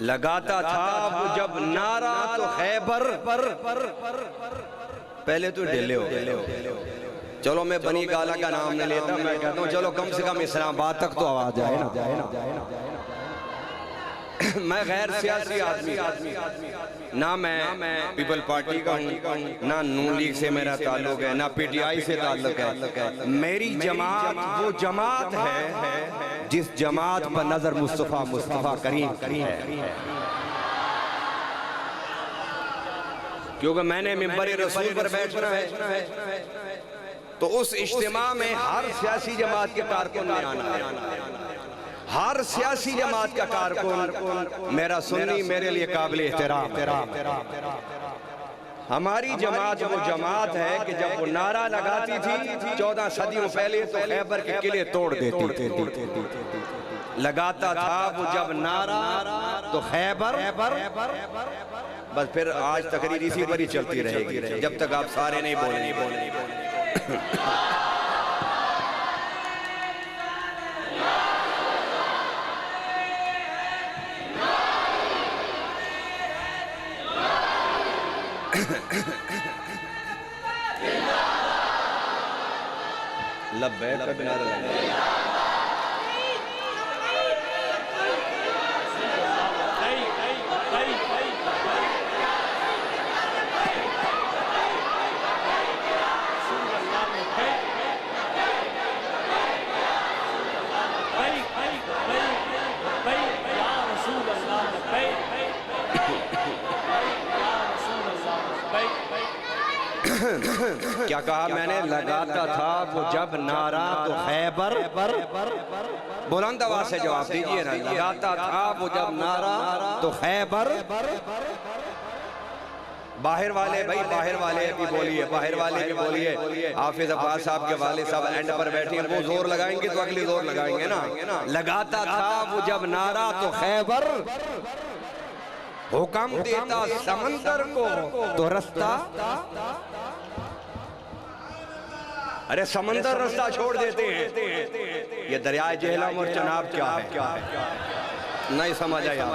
लगाता था वो जब नारा तो खैबर पहले तो ढिले हो। चलो मैं बनी गाला का नाम नहीं लेता, मैं कहता हूँ चलो कम से कम इस्लामाबाद तक तो आवाज आए ना। मैं गैर सियासी आदमी ना, मैं पीपल पार्टी का हूँ, ना नून लीग से मेरा ताल्लुक है, ना पीटीआई से ताल्लुक है। मेरी जमात वो जमात है जिस जमात पर नजर मुस्तफा करीम है। क्योंकि मैंने मिंबर रसूल पर बैठना है, तो उस इज्तिमा में हर सियासी जमात के कारकुन ने आना है। हर सियासी जमात का कारकुन मेरा सुन्नी, मेरे लिए काबिल एहतराम। हमारी जमात वो जमात है कि जब वो नारा लगाती थी 14 सदियों पहले तो खैबर के किले तोड़ देती थी। लगाता था वो जब नारा तो खैबर, बस फिर आज तकरीर इसी पर ही चलती रहेगी जब तक आप सारे नहीं बोलेंगे। लब्बैक का नारा लगाया। क्या कहा मैंने? लगाता था वो जब नारा तो खैबर, बुलंद आवाज से जवाब दीजिए ना। लगाता था वो जब नारा तो खैबर। बाहर वाले भाई, बाहर वाले भी बोलिए, बाहर वाले भी बोलिए। हाफिज अब्बास साहब के वाले साहब एंड पर बैठे हैं, वो जोर लगाएंगे तो अगली जोर लगाएंगे ना। लगाता था वो जब नारा तो खैबर, हुक्म देता समंदर को तो रास्ता। अरे समंदर रास्ता छोड़ देते हैं। ये दरियाए जेहलम और चनाब क्या है? नहीं समझ आया,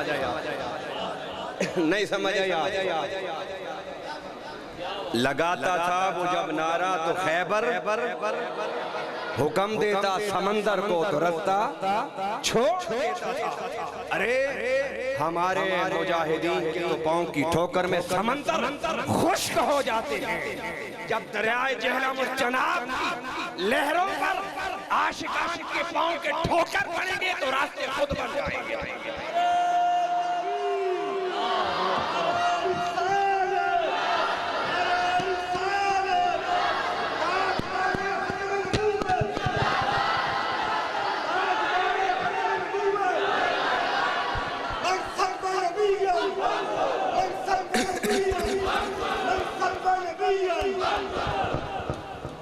नहीं समझ आया। लगाता था वो जब नारा तो खैबर, हुक्म देता समंदर को तो रास्ता छोड़ देता था। अरे हमारे मुजाहिदीन के तो पांव की ठोकर में समंदर खुश्क हो जाते हैं। जब दरियाए जेहलम और चनाब की लहरों पर आशिक के पांव के ठोकर पड़ेंगे तो रास्ते खुद बन जाएंगे।